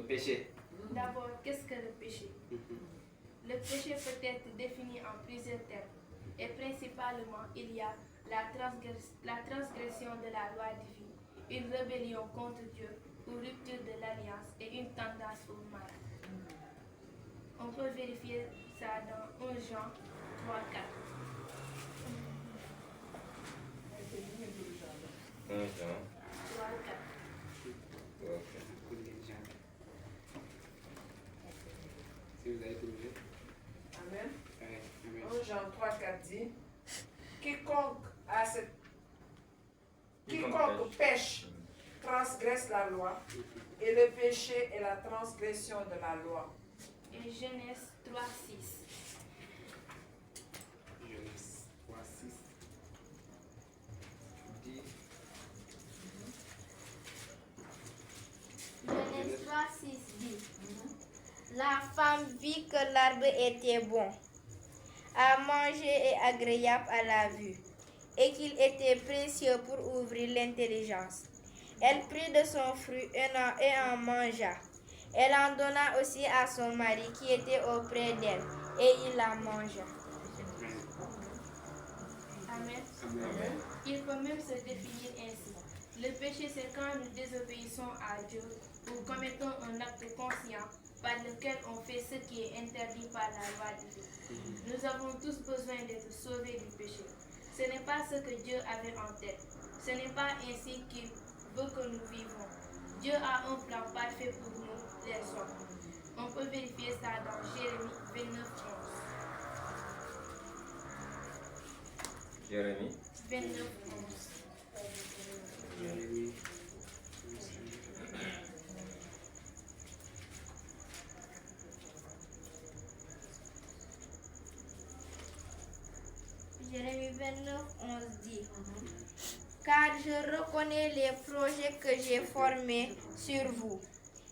péché. D'abord, qu'est-ce que le péché? Le péché peut être défini en plusieurs termes. Et principalement, il y a la transgression de la loi divine, une rébellion contre Dieu ou rupture de l'alliance et une tendance au mal. On peut vérifier ça dans 1 Jean 3, 4. 1 Jean 3, 4. 3, 4. Si vous avez trouvé. Amen. Amen. 1 Jean 3, 4 dit, quiconque pêche transgresse la loi, et le péché est la transgression de la loi. Et Genèse 3, 6. Genèse 3, 6. Dit. Genèse 3, 6 dit, la femme vit que l'arbre était bon à manger et agréable à la vue, et qu'il était précieux pour ouvrir l'intelligence. Elle prit de son fruit et en mangea. Elle en donna aussi à son mari qui était auprès d'elle, et il la mangea. Amen. Amen. Il peut même se définir ainsi. Le péché, c'est quand nous désobéissons à Dieu ou commettons un acte conscient par lequel on fait ce qui est interdit par la loi divine. Nous avons tous besoin d'être sauvés du péché. Ce n'est pas ce que Dieu avait en tête. Ce n'est pas ainsi qu'il veut que nous vivons. Dieu a un plan parfait pour nous, les hommes. On peut vérifier ça dans Jérémie 29, 11. Jérémie 29, 11. Jérémie. Jérémie 29, 11 dit, car je reconnais les projets que j'ai formés sur vous,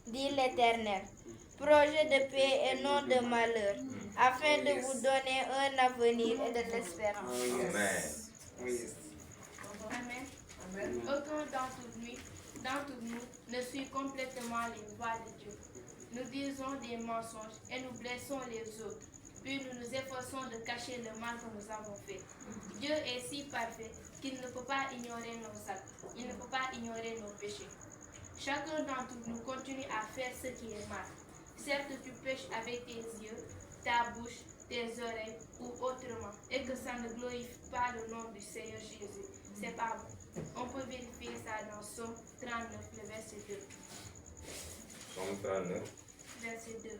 dit l'Éternel, projets de paix et non de malheur, afin de vous donner un avenir et de l'espérance. Amen. Oh yes. Amen. Amen. Aucun d'entre nous ne suit complètement les voies de Dieu. Nous disons des mensonges et nous blessons les autres. Puis nous nous efforçons de cacher le mal que nous avons fait. Dieu est si parfait qu'il ne peut pas ignorer nos actes. Il ne peut pas ignorer nos péchés. Chacun d'entre nous continue à faire ce qui est mal. Certes, tu pêches avec tes yeux, ta bouche, tes oreilles ou autrement, et que ça ne glorifie pas le nom du Seigneur Jésus. C'est pas bon. On peut vérifier ça dans Psaume 39, le verset 2. Psaume 39. Verset 2.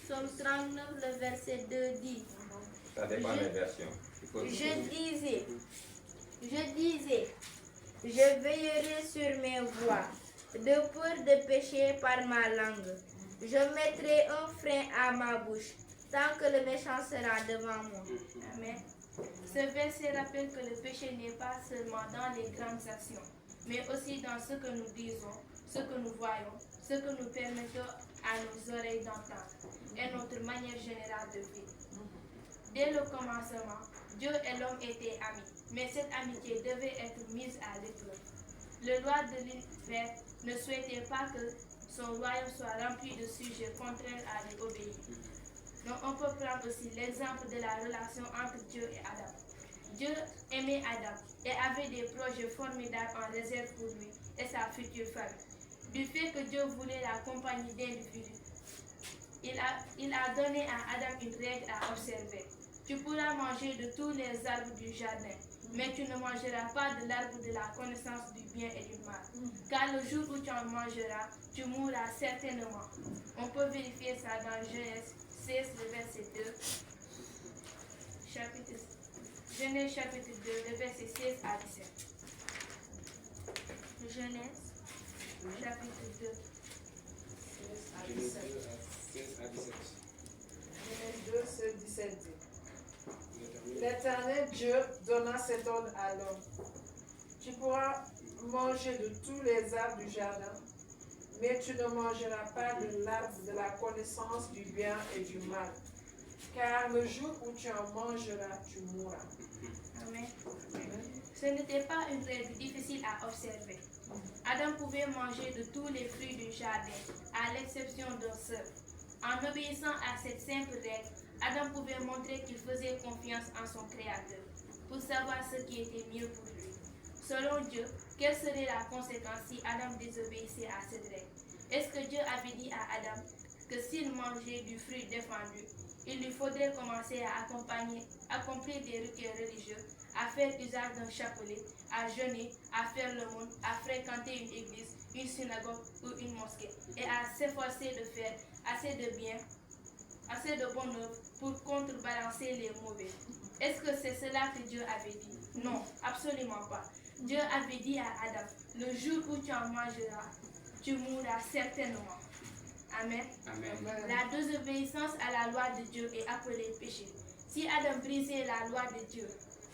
Psaume 39, le verset 2 dit, Ça dépend des versions. je disais, je veillerai sur mes voies, de peur de pécher par ma langue. Je mettrai un frein à ma bouche, tant que le méchant sera devant moi. Amen. Ce verset rappelle que le péché n'est pas seulement dans les grandes actions, mais aussi dans ce que nous disons, ce que nous voyons, ce que nous permettons à nos oreilles d'entendre et notre manière générale de vivre. Dès le commencement, Dieu et l'homme étaient amis, mais cette amitié devait être mise à l'épreuve. Le roi de l'univers ne souhaitait pas que son royaume soit rempli de sujets contraints à lui obéir. Donc on peut prendre aussi l'exemple de la relation entre Dieu et Adam. Dieu aimait Adam et avait des projets formidables en réserve pour lui et sa future famille. Du fait que Dieu voulait la compagnie d'individus, il a donné à Adam une règle à observer. Tu pourras manger de tous les arbres du jardin, mais tu ne mangeras pas de l'arbre de la connaissance du bien et du mal. Car le jour où tu en mangeras, tu mourras certainement. On peut vérifier ça dans Genèse 16, le verset 2. Genèse chapitre 2, le verset 16 à 17. Genèse chapitre 2. 16 à 17. Genèse 2, 16, 17 dit. L'Éternel Dieu donna cet ordre à l'homme. Tu pourras manger de tous les arbres du jardin, mais tu ne mangeras pas de l'arbre de la connaissance du bien et du mal, car le jour où tu en mangeras, tu mourras. Amen. Ce n'était pas une règle difficile à observer. Adam pouvait manger de tous les fruits du jardin, à l'exception d'un seul. En obéissant à cette simple règle, Adam pouvait montrer qu'il faisait confiance en son Créateur pour savoir ce qui était mieux pour lui. Selon Dieu, quelle serait la conséquence si Adam désobéissait à cette règle? Est-ce que Dieu avait dit à Adam que s'il mangeait du fruit défendu, il lui faudrait commencer à accomplir des rituels religieux, à faire usage d'un chapelet, à jeûner, à faire l'aumône, à fréquenter une église, une synagogue ou une mosquée, et à s'efforcer de faire assez de bonnes œuvres pour contrebalancer les mauvais? Est-ce que c'est cela que Dieu avait dit? Non, absolument pas. Dieu avait dit à Adam, le jour où tu en mangeras, tu mourras certainement. Amen. Amen. La désobéissance à la loi de Dieu est appelée péché. Si Adam brisait la loi de Dieu,